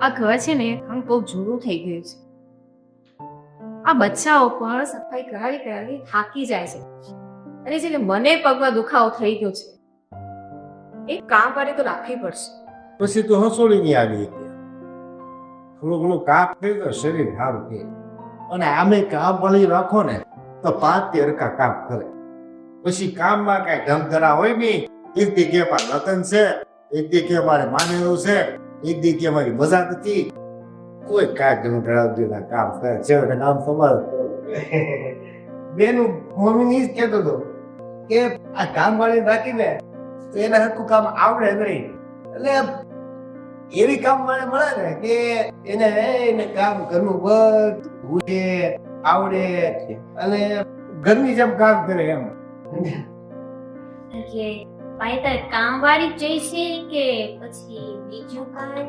આ ઘર છે ને આમ બહુ જૂનું થઈ ગયું છે. આ બચ્ચાઓ પણ સફાઈ કરાવી કરાવી થાકી જાય છે અને છે ને મને પગમાં દુખાવો થઈ ગયો છે. એક કામ કરે તો રાખવી પડશે. પછી તો હસોડી નહીં આવી શકે. થોડું ઘણું કામ કર્યું તો શરીર સારું કે અને આમે કામ વળી રાખો ને તો 5 હરકા કામ કરે. પછી કામમાં કઈ ધમધરા હોય નહીં. એક દી કે મારે લતન છે, એક દી કે મારે માનેલું છે, એક દી કે મારી મજા નથી. કોઈ કાંઈ ધમધરાવતી ના કામ કરે છે. કામ તમારે બેનું મમ્મી જ કહેતો હતો કે આ કામ વાળી રાખીને તો એને હરખું કામ આવડે નહીં. એટલે એવી કામ વાળી મળે ને કે એને કામ ઘરનું બધું આવડે અને ઘરની જેમ કામ કરે એમ. કે ભાઈ તારે કામવાળી જ જોઈશે કે પછી બીજું કાંઈ?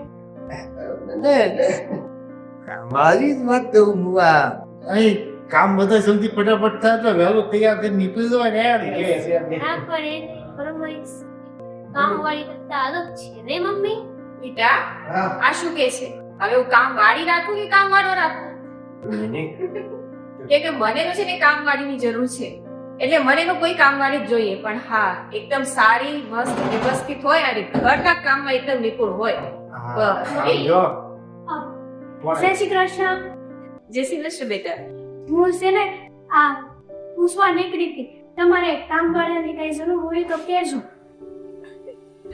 મારી જ વાત કહું હું અહીં કામ બધા જલ્દી ફટાફટ થાય તો વહેલું તૈયાર કરી નીકળી જવાય ને યાર. હા પણ એ ફરમાઈશ કામવાળી કરતા અલગ છે રે મમ્મી. બેટા આ શું કે છે? હવે હું કામ વાળી રાખું કે કામ વાળો રાખું? કે મને તો છે ને કામ વાળીની જરૂર છે એટલે મને તો કોઈ કામ વાળી જ જોઈએ. પણ હા એકદમ સારી મસ્ત વ્યવસ્થિત હોય અને ઘરના કામમાં એકદમ નિપુણ હોય. જય શ્રી કૃષ્ણ. જય શ્રી કૃષ્ણ બેટા. હું છે ને આ પૂછવા નીકળી હતી, તમારે કામવાળાની કઈ જરૂર હોય તો કહેજો.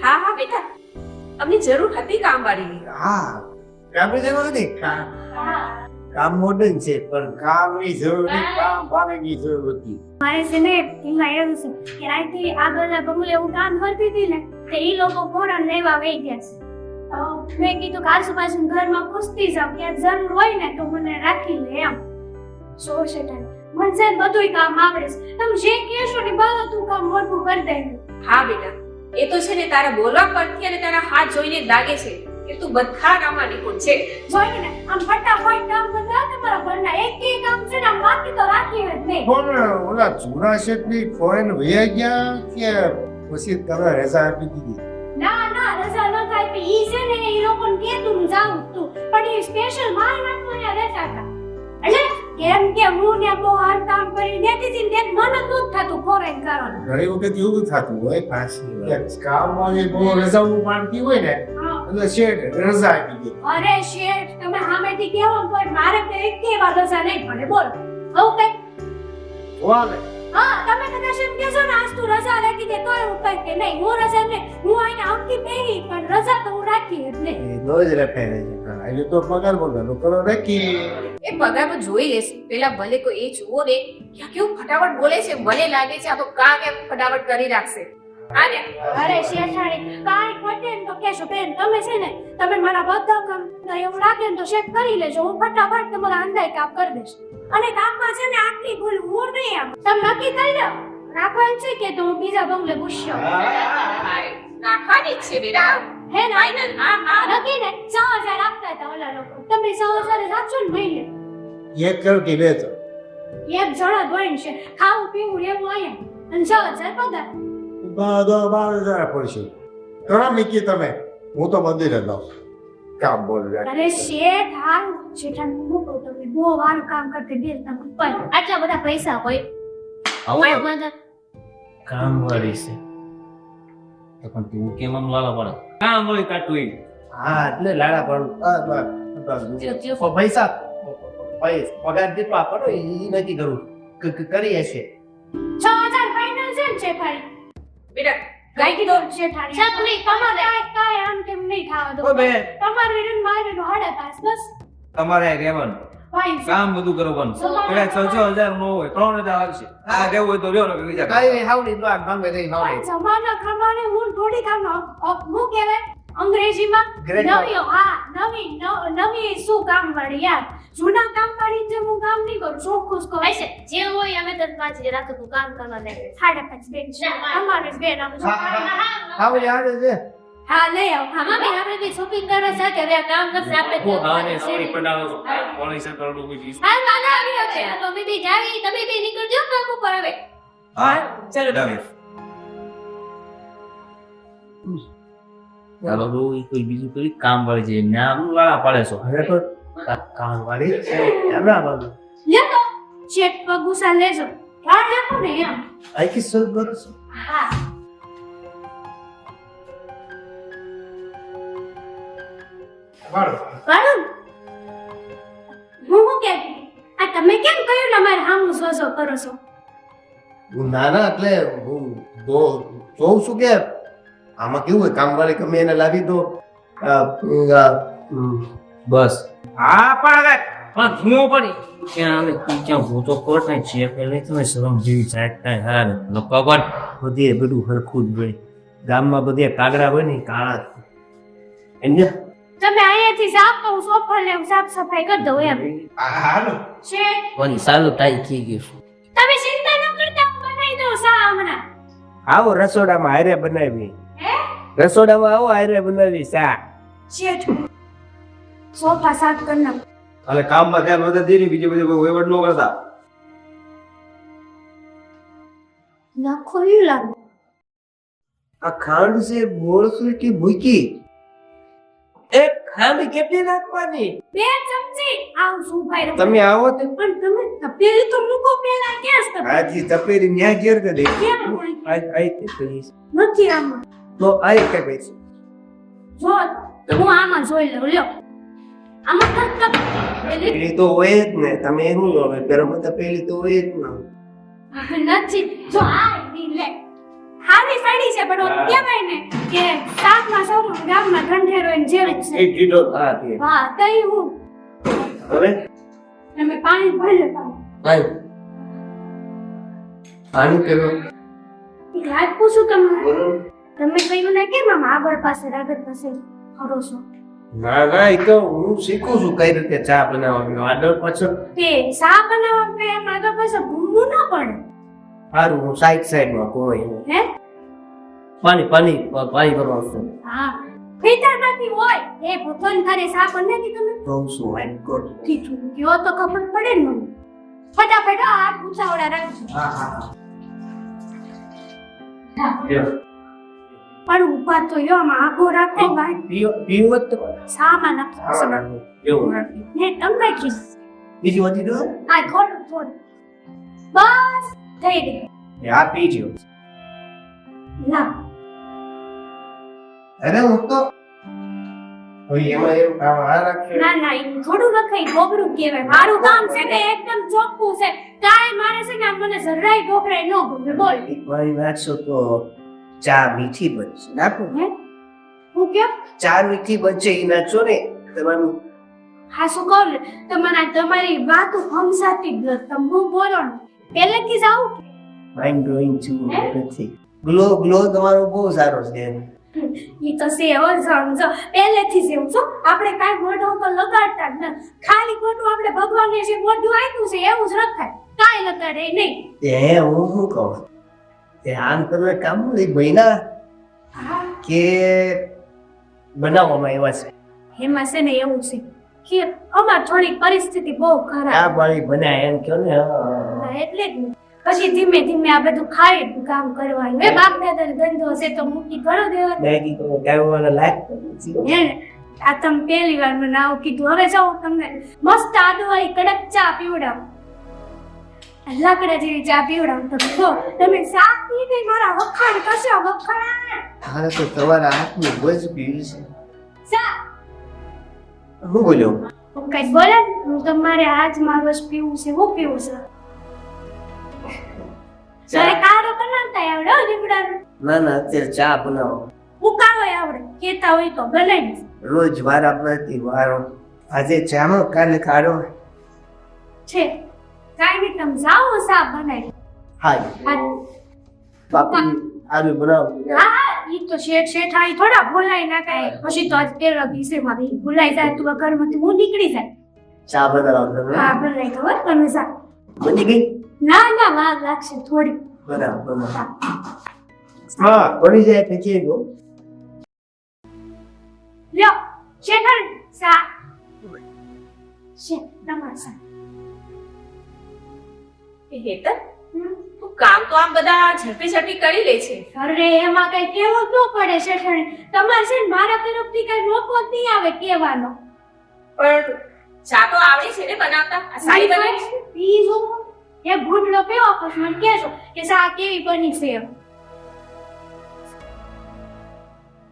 હા હા બેટા અમને જરૂર હતી કામ વાળીની. હા કામની જરૂર નથી. કામ મોડર્ન છે પણ કામની જરૂર નથી, કામ વાળીની જરૂર હતી. મારે છે ને એમાં એવું છે કે રાતે આગળના બંગલે હું કામ કરતી હતી ને તો એ લોકો પોણા લેવા વહી ગયા છે. તો મેં કીધું કે આજુબાજુ ઘરમાં પૂછતી જાઉં ક્યાં જરૂર હોય ને તો મને રાખી લે એમ. સો શેઠાણી મને છે ને બધુંય કામ આવડે છે, તમે જે કહેશો ને બધું કામ મોટું કરી દે. હા બેટા એ તો છે ને તારા બોલવા પરથી અને તારા હાથ જોઈને જ લાગે છે કે તું બધા કામમાં નિપુણ છે. જોઈને ને આમ ફટાફટ કામ કરતા તમારા ઘરના એક કામ છે ને આમ બાકી તો રાખી જ નહીં. પણ ઓલા જૂના શેઠની ફોરેન વયા ગયા કે પછી તમે રજા આપી દીધી? ના ના રજા ન થાય પણ ઈ છે ને એ લોકોને કીધું હું જાઉં તું પણ એ સ્પેશિયલ મારી વાત મને રહેતા હતા. એટલે કેમ કે હું ને બહુ હાર્ડ કામ કરી દેતી હતી ને મને નહોતું થતું ફોરેન કરવાનું. ઘણી વખત એવું થતું હોય પાછી કામમાં બહુ રજાઓ માંગતી હોય ને એટલે શેઠ રજા આપી દે. અરે શેઠ તમે સામેથી કેવો પણ મારે તો એક વાર રજા નહીં પડે બોલો આવું કઈ? વાલે હા તમે કદાચ એમ કહેશો ને આજ તું રજા રાખી દે તો એવું કઈ કે નહીં હું રજા ને હું અહીંયા આવતી પહેરી પણ રજા તો હું રાખી જ નહીં. એ રોજ રખે છે એટલે તો પગાર બગાડો કરો રાખી. એ પગારમાં જોઈ લેશે પેલા ભલે કોઈ એ જુઓ ને કે કેવું ફટાફટ બોલે છે. મને લાગે છે આ તો કામ એમ ફટાફટ કરી રાખશે. આને અરે શેઠાણી કાઈ ખોટે ને તો કહેશો બેન તમે છે ને તમે મારા બધા કામ એવું લાગે ને તો ચેક કરી લેજો હું ફટાફટ તમારા અંદાય કામ કરી દઈશ. અને કામમાં છે ને આટલી ભૂલ હું નહીં આમ તમે નક્કી કરી લો રાખવાનું છે કે તો હું બીજા બંગલે પૂછ્યો નાખવાની જ છે બેટા. હે ને નક્કી ને 6000 આપતા હતા ઓલા લોકો તમે 6000 રાખશો ને મહિને એક કર કે બે તો એક જણા જોઈને છે ખાવું પીવું રહેવું અહીંયા અને 6000 પગાર. 12,000 પડશે. ઘણા મીકી તમે હું તો મંદિરે જાઉં કામ બોલ અરે શેઠ હાલ શેઠાણી હું કહું તમે બહુ વાર કામ કરતી બેન તમે પણ આટલા બધા પૈસા હોય કામ વાળી છે તો પણ તું કેમ આમ લાલા પડે? કામ હોય કાટું એ હા એટલે લાડા પણ પૈસા પગાર જેટલો આપો એ નથી કરવું કરી હશે. 6000 ફાઇનલ છે ને શેઠાણી બેટા ગાય કીધો શેઠાણી છાપલી તમારે કાય આમ તેમ નહીં ખાવા દો તમારે વિરુદ્ધ મારે નો 5.5 બસ તમારે રહેવાનું ફાઇન કામ બધું કરવાનું. પેલા 6,000 નો હોય 3,000 આવશે. આ રહેવું હોય તો રહ્યો ને બીજા કઈ હાવડી નો ગમે નહીં હાવડી. જમાના પ્રમાણે હું થોડી કામ હું કહેવાય અંગ્રેજીમાં નવી શું કામ વાળી યાર જૂના કામ વાળી જે હું કામ નહીં કરું ચોખ્ખું કહું છે જે હોય અમે તને પાછી રાખું તું કામ કરવા દે 5.5 બેન અમારે બેન હાવડી આવે છે. હા લઈ આવ હા મમ્મી આપણે બી શોપિંગ કરવા સાથે રે કામ નથી આપણે આને સોરી પડાવો કોણ હિસાબ કરડું બીજી હા કાકા આવી છે તો બી જાવી તમે બી નીકળજો કામ ઉપર હવે હા ચલો ડાવે ચાલો તો ઈ કોઈ બીજું કોઈ કામ વાળી છે ના લાલા પાડે છો હવે તો કામ વાળી છે એમના બાબુ લેતો ચેક પર ગુસ્સા લેજો યાદ રાખો ને એમ આખી સર બસ હા કાળુ હું કે આ તમે કેમ કહ્યું ને મારે હામું સોસો કરો છો ના ના એટલે હું જોઉં છું કે આમાં કેવું હોય કામવાળી ગમે એને લાવી દો બસ હા પણ ધીમો પડી ક્યાં આવે ક્યાં ભૂતો કોટ ને છે પેલે તમે શરમ જેવી સાઈડ થાય હાર લોકો પણ બધે બધું હરખું જ હોય ગામમાં બધે કાગડા હોય ને કાળા એને તમે અહીંયાથી સાફ કહું સોફા લેવું સાફ સફાઈ કરી દો એમ હાલો છે કોની સાલું ટાઈ થઈ ગયું તમે ચિંતા ન કરતા હું બનાવી દઉં સા હમણાં આવો રસોડામાં હારે બનાવી હે રસોડામાં આવો હારે બનાવી શા શેઠ સોફા સાફ કરી નાખો અને કામમાં ધ્યાન વધારે દીધી બીજી બધી વહીવટ ન કરતા નાખો ઈ લાગે આ ખાંડ છે બોળસું કે ભૂકી એક ખાંડ કેટલી નાખવાની બે ચમચી આવ શું ભાઈ તમે આવો તો પણ તમે તપેલી તો મૂકો પેલા કેસ તમે આજી તપેરી ન્યા ઘેર કે દે કેમ હોય? આઈ તે પ્લીઝ નથી આમાં તો આઈ કે પૈસા જો હું આમાં જોઈ લઉં લ્યો આમાં કટ પેલી પેલી તો હોય જ ને તમે એનું લો પેલો તપેલી તો હોય જ ને નથી જો આ ઈ લે હારી સાડી છે પણ ઓલું કહેવાય ને કે શાકમાં સૌનું ગામમાં ઠંડેરો એને જેવું જ છે એ કીધો હા તે હા તઈ હું હવે તમે પાણી ભરી લેતા આઈ આનું કેવો એક વાત પૂછું તમે કહ્યું ને કેમ આમ આગળ પાસે ખરો છો ના ના એ તો હું શીખું છું કઈ રીતે ચા બનાવવાની આગળ પાછળ તે શા બનાવવા કે એમ આગળ પાસે ભૂમવું ન પડે સારું હું સાઈડ માં કોઈ હે પાણી કરવાનું છે હા ખેતરમાંથી હોય એ ભગવાન કરે શા બને કે તમે કહું છું માય ગોડ કીધું કયો તો ખબર પડે ને મને ફટાફટ આ હાથ પૂછાવડા રાખજો હા હા પણ ઉભા તો યો આમાં આગો રાખો ભાઈ પીવત તો સામાન આપો એવું ને તમે કીધું બીજું હતી તો આ થોડું બસ થઈ ગયું આ પીજો ના અરે હું તો ઓય એમાં એવું કામ આ રાખ્યું ના ના ઈ થોડું રખાઈ ગોબરું કહેવાય મારું કામ છે ને એકદમ ચોખ્ખું છે કાંઈ મારે છે ને આમ મને જરાય ગોબરાય ન ગમે બોલ મારી નાખશો તો ચા મીઠી બનશે નાખો હે હું કેમ ચા મીઠી બનશે એ નાખશો ને તમારું હા શું કહું ને તમારી વાતો સમજાતી જ નથી તમે હું બોલો ને પહેલેથી જ આવું માઇન્ડ બ્લોઈંગ છું નથી ગ્લો તમારો બહુ સારો છે ઈ તો છે હો સમજો પહેલેથી જ એવું છો આપણે કાંઈ મોઢા ઉપર લગાડતા જ નથી ખાલી ખોટું આપણે ભગવાનને જે મોઢું આપ્યું છે એવું જ રખાય કાંઈ લગાડે નહીં એ હું શું કહું એ આમ તમે કામ લઈ બન્યા કે બનાવવામાં આવ્યા છે એમાં છે ને એવું છે કે અમાર થોડીક પરિસ્થિતિ બહુ ખરાબ આ બાળી બનાય એમ કહો ને હા, એટલે જ ને. પછી ધીમે ધીમે આ બધું ખાઈ કામ કરવાનું એ બાપ દાદાનો ધંધો છે તો મૂકી ઘણો દેવા મેગી તો ગાયવાના લાયક હે ને આ તમે પહેલી વાર મને આવું કીધું હવે જાઓ તમને મસ્ત આદુવાળી કડક ચા પીવડાવ લાકડા જેવી ચા પીવડાવ તો જો તમે ચા પીને મારા વખાણ કરશો વખાણ હા તો તમારા હાથનું બજ પીવી છે ચા હું બોલ્યો હું કઈ બોલે હું તમારે આજ મારું પીવું છે હું પીવું છે ચાય કારો બનાવતા આવડે લીમડાનો ના ના અત્યારે ચા બનાવો ઉકાળો આવડે કેતા હોય તો બનાવી રોજ વાર આપણાથી વારો આજે ચાનો કાલે કાઢો છે કાઈ નહીં તમે જાઓ સા બનાવી હા હા બાપી આલુ બનાવો હા ઈ તો શેઠ આઈ થોડા ભૂલાઈ ના કાય પછી તો આજ પેલા દિવસે મારી ભૂલાઈ જાય તું ઘરમાંથી હું નીકળી જાય ચા બનાવો તમે હા ભૂલાઈ ખબર તમે જા બની ગઈ ના ના વાર લાગશે થોડી બરાબર હા બની જાય પછી ગયો લ્યો શેઠ સા શેઠ તમારા સા એ હેતર તું કામ તો આમ બધા ઝડપી ઝડપી કરી લે છે. અરે એમાં કઈ કેવું જ ન પડે શેઠાણી. તમારે છે ને મારા તરફથી કઈ મોકો જ નહીં આવે કહેવાનો. પણ ચા તો આવડે છે ને બનાવતા? આ સારી બનાવી છે? ઈ જો એ ભૂંડલો પીવો પછી મને કહેજો કે સા કેવી બની છે એમ.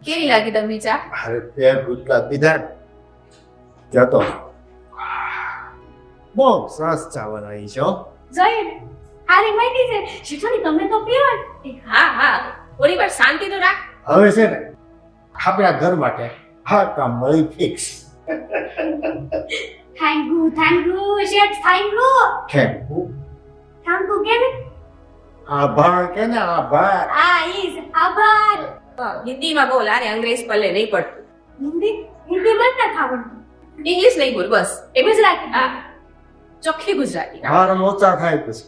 કેવી લાગી તમને ચા? અરે તે ગુટલા પીધા ને? જતો બહુ સરસ ચા બનાવી છે હો. જોઈએ ને હારી માહિતી છે શેઠાણી તમે તો પીવો ને. હા હા, થોડી વાર શાંતિ તો રાખ. હવે છે ને આપણા ઘર માટે આ કામ મળી fix. Thank you Sheth thank you કેમ થેન્ક યુ કે ને આભાર કે ને આભાર. આ ઇઝ આભાર. હિન્દીમાં બોલ, આને અંગ્રેજ પલ્લે નહીં પડતું. હિન્દી બંધ ના ખાવાનું. ઇંગ્લિશ નહીં બોલ બસ. એ ગુજરાતી. હા, ચોખ્ખી ગુજરાતી. હાર ઓછા થાય પછી.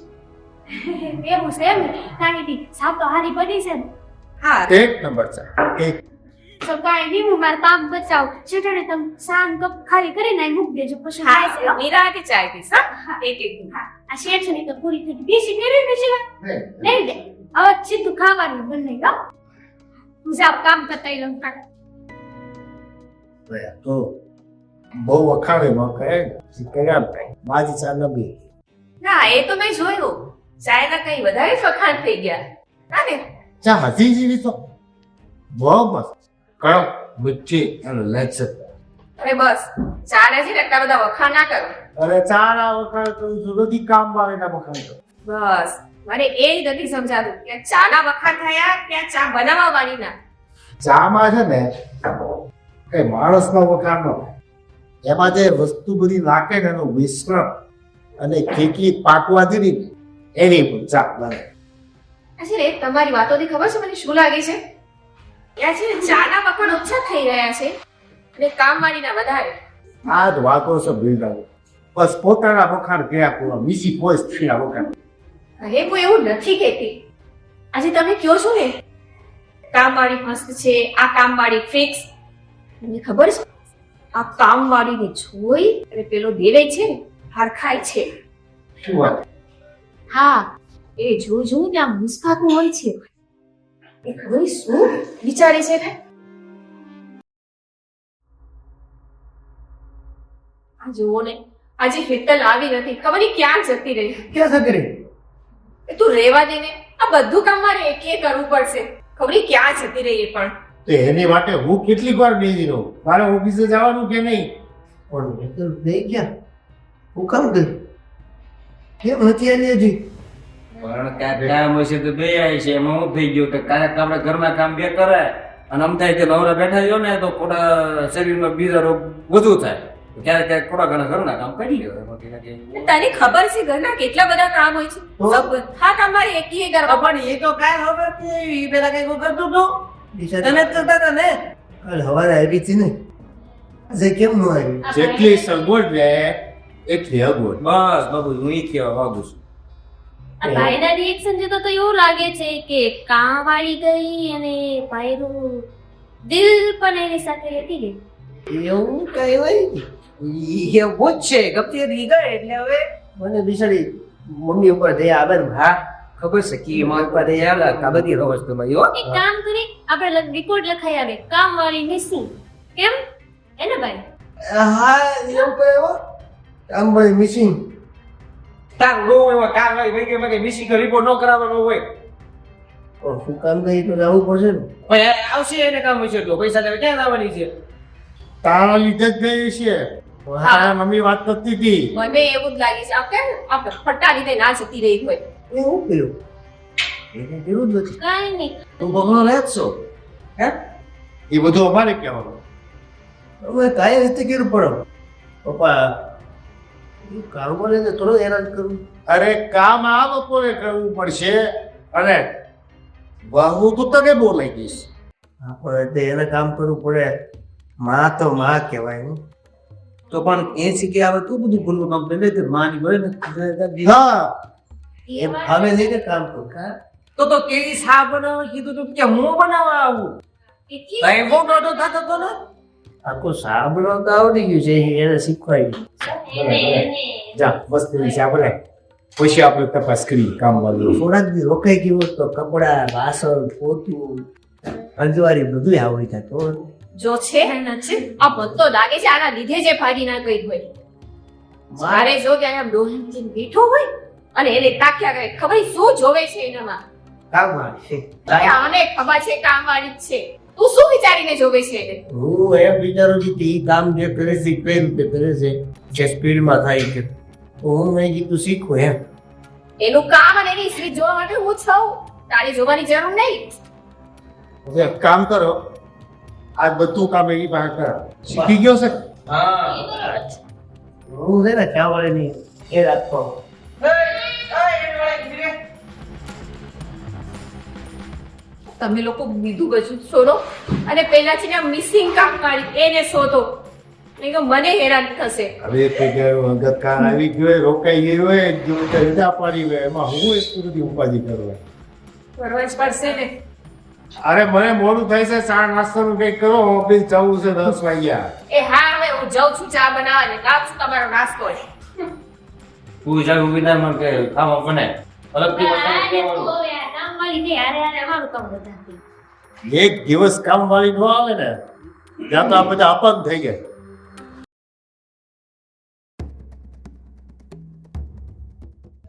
એવું છે એમ નાની સાપ તો હારી બની છે ને. હા, એક નંબર ચા એક. તો કાંઈ નહીં હું મારું કામ બચાવ શેઠાણી તમે સાન કપ ખાલી કરીને અહીં મૂકી દેજો પછી ખાય છે હા, નિરાંતે ચાય પીશ. હા, એક એક. આ શેઠાણી તો પૂરી થઈ બીસી કરી ને શિવા નહીં દે હવે સીધું ખાવાનું બને ગયો હું સાપ કામ કરતા લઉં તો બહુ વખાણે માં કહે કર્યા કઈ માજી ચા નબી. ના, એ તો મેં જોયું. ચાયના કઈ વધારે ફખાણ થઈ ગયા. હા ને? ચા હજી જેવી તો બહુ મસ્ત કડક મીઠી અને લજ્જત. અરે બસ, ચાના છે ને એટલા બધા વખાણ ના કરો. અરે ચા ના વખાણ કરું છું બધી કામ આવે ના વખાણ કરું. બસ, મને એ જ નથી સમજાતું કે ચાના વખાણ થયા કે આ ચા બનાવવા વાળી ના. ચામાં છે ને કઈ માણસનો વખાણ ન થાય. એમાં જે વસ્તુ બધી નાખે ને એનું મિશ્રણ અને કેટલી પાકવા દીધી ને એની પણ ચા બને. અચ્છા રે, તમારી વાતોથી ખબર છે મને શું લાગે છે? ત્યાં છે ને ચાના વખાણ ઓછા થઈ રહ્યા છે અને કામવાળીના વધારે. આ જ વાતો છે બિલ્ડરો. બસ પોતાના વખાણ કર્યા પૂરા બીજી કોઈ સ્ત્રીના વખાણ. અરે હું એવું નથી કહેતી. આજે તમે કહો છો ને કામવાળી મસ્ત છે, આ કામવાળી ફિક્સ. તમને ખબર છે આ કામવાળીને જોઈ અને પેલો દેવે છે ને હરખાય છે. શું વાત? હા, એ જોઈ ત્યાં મુસ્કાતું હોય છે. એ ખબર શું વિચારે છે ને? આ જુઓ ને, આજે ફિત્તલ આવી નથી, ખબર નહીં ક્યાં જતી રહી. ક્યાં જતી રહી? એ તું રેવા દે ને, આ બધું કામ મારે એકલે કરવું પડશે. ખબર નહીં ક્યાં જતી રહી એ પણ. તો એની માટે હું કેટલીક વાર બેસી રહું. મારે ઓફિસે જવાનું કે નહીં? પણ એ તો નહીં ગયા. હું કામ કર્યું? કેમ નથી આવી હજી? પણ કાંઈક કામ હશે તો બે આવી છે એમાં હું થઈ ગયું કે કાંઈક આપણે ઘરના કામ બે કરે અને આમ થાય કે નવરા બેઠા છો ને તો ખોટા શરીરમાં બીજા રોગ વધુ થાય. ક્યારેક ક્યારેક થોડા ઘણા ઘરના કામ કરી લ્યો એમાં કંઈક. તને ખબર છે ઘરના કેટલા બધા કામ હોય છે? બધા કામ મારે એકલીએ કરવા પડે. પણ એ તો કાંઈ ખબર નથી પેલા કઈ કરતું તો તને જ કરતા હતા ને. કાલ હવારે આવી હતી ને આજે કેમ ન આવી? જેટલી સગવડ રહે એટલી અગવડ. બસ બાબુ હું ઈ કહેવા માંગુ છું. આ ભાઈના રિએક્શન જોતા તો એવું લાગે છે કે કામ વાળી ગઈ અને ભાઈનું દિલ પણ એની સાથે હતી ગઈ. એવું કઈ હોય એવું જ છે ગપતી હતી ગઈ એટલે હવે મને બિચારી મમ્મી ઉપર દયા આવે ને હા ખબર છે કે મારી પાસે આવ્યા આ બધી વસ્તુમાં યો એક કામ કરી આપણે રિપોર્ટ લખાઈ આવે કામ વાળી મિસિંગ કેમ એને ભાઈ હા એવું કઈ હોય કામ ભાઈ મિસિંગ તાર રો એવા કામ હોય કે મેં મિસિંગ રિપોર્ટ ન કરાવવાનો હોય શું કામ કરી તો જવું પડશે ને પણ આવશે એને કામ હશે તો પૈસા તમે ક્યાં લાવવાની છે તારા લીધે જ ગઈ છે. તારા મમ્મી વાત કરતી હતી. મને એવું જ લાગે છે આપણે ફટ્ટા લીધે ના જતી રહી હોય. એવું કર્યું એને કર્યું જ નથી કાંઈ નહીં તું બગડો રહે જ છો હે એ બધું અમારે કહેવાનું. હવે કાંઈ રીતે કર્યું પડે પપ્પા કામ બોલે ને થોડું હેરાન કરું અરે કામ આ બપોરે કરવું પડશે અને વહુ તો તને બોલાઈ દઈશ. હા પણ એટલે એને કામ કરવું પડે માં તો માં કહેવાય ને તો પણ એ શીખે આવે તું બધું ભૂલવું કામ કરે કે માની મળે ને હા એમ હવે નહીં કે કામ કરું તો કેવી શા બનાવવા કીધું તું કે હું બનાવવા આવું કેટલી કઈ બહુ દોડો થતો તો ને આખું સાંભળવા તો આવડી ગયું છે એને શીખવાય જા મસ્ત ચા બનાય. પછી આપણે તપાસ કરી કામવાળીઓ. થોડાક દી રોકાઈ ગયું હોત તો કપડા વાસણ પોતું અંજવારી બધું આવડી થાય તો જો છે નથી આ બધો લાગે છે આના લીધે જે ફાડી ના ગઈ હોય મારે જો કે અહીંયા ડોહીને બેઠો હોય અને એને તાક્યા કરે ખબર ઈ શું જોવે છે એનામાં કામ છે અરે આને ખબર છે કામવાળી જ છે તું શું વિચારીને જોવે છે એને હું એમ વિચારું છું કે ઈ કામ જે કરે છે કઈ રીતે કરે છે જે સ્પીડમાં થાય છે તો હું મેં કીધું શીખું એમ એનું કામ અને એની સ્ત્રી જોવા માટે હું છું તારી જોવાની જરૂર નહીં હવે એક કામ કરો, આ બધું કામ એની પાસે કરો. શીખી ગયો છે? હું છે ને ચાવડની એ રાખતો તમે લોકો બીજું બધું શોધો અને પહેલા છે ને મિસિંગ કામ કાઢી એને શોધો નહીં તો મને હેરાન થશે હવે તે ગયો અંગતકાર આવી ગયો હોય, રોકાઈ ગયો હોય, જો તે રજા પાડી હોય, એમાં હું એટલી બધી ઉપાધિ કરવા. કરવા જ પડશે ને અરે મને મોડું થાય છે, ચા નાસ્તાનું કંઈક કરો, ઓફિસ જવું છે 10 વાગ્યા. એ હા હવે હું જાઉં છું ચા બનાવવા લાવ છું તમારો નાસ્તો તું જાવ વિના માં કે ખાવા બને અલગથી આ બતાવી ને તું દેવાનું. હવે આ કામવાળી ને હારે હારે અમારું કામ બતાવતી. એક દિવસ કામવાળી ન આવે ને ત્યાં તો આ બધા અપંગ થઈ ગયા.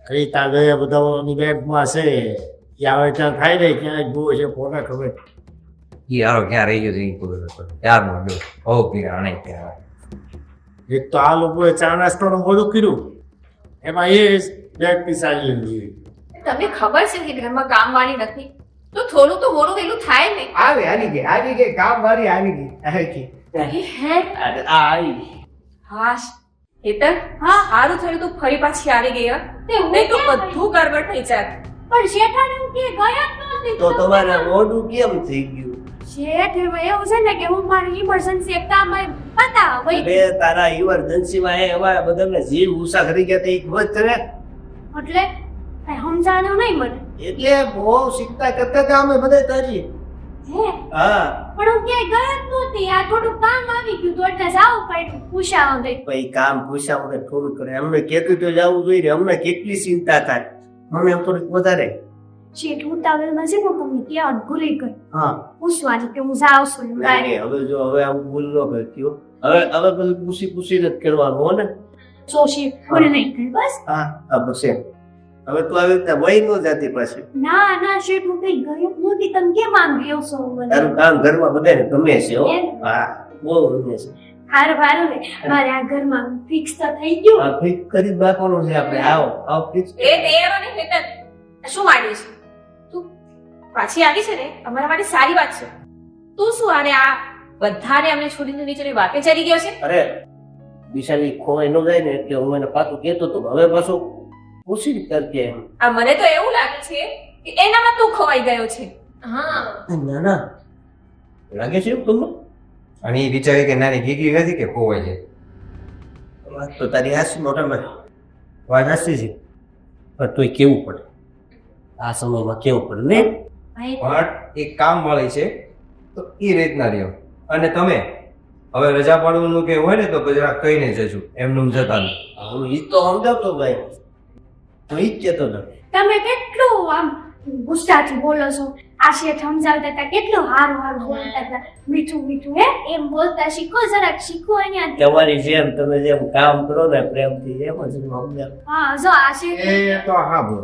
કઈ ત્યાં ગયા બધા બેગમાં છે આવે ત્યાં ખાઈ રહી ક્યાંય જુઓ છે કોને ખબર. યારો ક્યાં રહી ગયો છે ઈ ખબર નથી. યાર નો ડો હો પીરા નહીં ત્યાં એક તો આ લોકોએ ચા નાસ્તાનું બધું કર્યું એમાં એ બેગ પીસાડી લીધી. તમને ખબર છે કે ઘરમાં કામવાળી નથી તો થોડું તો મોડું વહેલું થાય ને આવી ગઈ કામ મારી આવી ગઈ હે હાશ હેતર હા સારું થયું તું ફરી પાછી આવી ગઈ હો. નહીં તો બધું ગડબડ થઈ જાત પણ શેઠાને હું કે ગયા જ નહોતી. તો તમારે મોઢું કેમ થઈ ગયું શેઠ એવું છે ને કે હું મારી ઇમરજન્સી એક કામ પતાવ ભાઈ બે તારા ઇમરજન્સીમાં એ એવા બધાને જીવ ઉષા કરી ગયા તે ખબર છે ને એટલે કઈ સમજાણું નહીં મને એટલે બહુ ચિંતા કરતા હતા અમે બધા તારી હે હા પણ હું ક્યાંય ગયા જ નહોતી આ થોડું કામ આવી ગયું તો એટલે જાવું પડ્યું પૂછાવ દે ભાઈ કામ પૂછા મને થોડું કરે અમને કેટલું તો જવું જોઈએ અમને કેટલી ચિંતા થાય મને એમ થોડીક વધારે શેઠ ઉતાવળમાં છે ને તમને ત્યાં ભૂલી ગઈ હા પૂછવાની કે હું જાઉં છું એમ. નહીં, હવે જો હવે આમ ભૂલ ન કરતી હો. હવે બધું પૂછીને જ કરવાનું હો ને જો શેઠ ભૂલ નહીં કરી બસ હા બસ એમ હવે તું આવી રીતે વહી ન જતી પાછી ના શેઠ હું કઈ ગયો જ નહોતી તમે કેમ આમ ગયો છો મને તારું કામ ઘરમાં બધાને ગમે છે હો એમ? હા બહુ ગમે છે હારું ને મારે આ ઘરમાં ફિક્સ તો થઈ ગયું આ ફિક્સ કરી જ રાખવાનું છે આપણે આવો ફિક્સ એ દેરો ને હેતર શું માંડી છે તું પાછી આવી છે ને અમારા માટે સારી વાત છે તું શું આને આ બધાને અમને છોડીને નીચેની વાતે ચડી ગયો છે અરે બિચારી ખોવાઈ ન જાય ને એટલે હું એને પાછું કહેતો હતો હવે પાછું પૂછી કરજે આ મને તો એવું લાગે છે કે એનામાં તું ખોવાઈ ગયો છે હા ના લાગે છે એવું તમને અને એ વિચારે કે નાની ગીગી નથી કે ખોવાય છે. વાત તો તારી હાસી મોટામાં વાત હાસી છે પણ તોય કેવું પડે આ સમયમાં કેવું પડે ને પણ એક કામ વાળી છે તો એ રીતના રહ્યો. અને તમે હવે રજા પાડવાનું કે હોય ને તો જરા કહીને જજો એમનું જતા નહીં. હું ઈ તો સમજાવતો ભાઈ હું ઈ જ કહેતો હતો તમે કેટલું આમ ગુસ્સાથી બોલો છો આ શેઠ સમજાવતા હતા કેટલું હારું બોલતા હતા મીઠું હે એમ બોલતા શીખો જરાક શીખો અહીંયા તમારી જેમ તમે જેમ કામ કરો ને પ્રેમથી એમ જ હું સમજાવ હા જો આ શેઠ એ તો હા બોલ.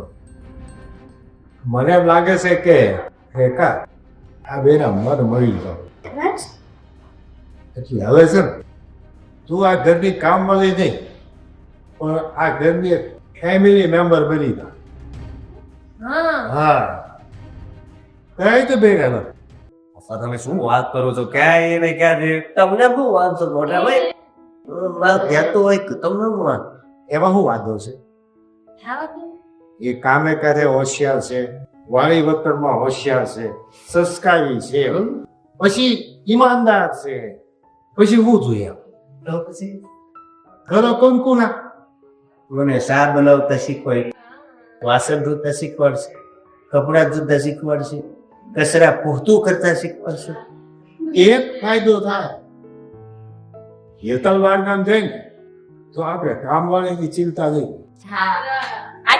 મને એમ લાગે છે કે રેખા આ બેના મન મળી ગયો રાજ, એટલે હવે છે ને તું આ ઘરની કામવાળી નહીં પણ આ ઘરની ફેમિલી મેમ્બર બની જા. હા હા કઈ તો બેન હવે તમે શું વાત કરો છો ક્યાં એને ક્યાં છે તમને બહુ વાંધો મોટા ભાઈ વાત કહેતો હોય કે તમને શું વાંધો એમાં શું વાંધો છે? હા એ કામે કરે હોશિયાર છે, વાણી વતનમાં હોશિયાર છે, સંસ્કારી છે, પછી ઈમાનદાર છે, પછી હું જોઈએ તો પછી ઘરો કંકુના મને શાક બનાવતા શીખવાય વાસણ ધોતા શીખવાડશે કપડાં ધોતા શીખવાડશે કચરા પૂરતું કરતા શીખવાડશે એક ફાયદો થાય હેતલવાડ નામ જઈને તો આપણે કામવાળીની ચિંતા નહીં. હા આ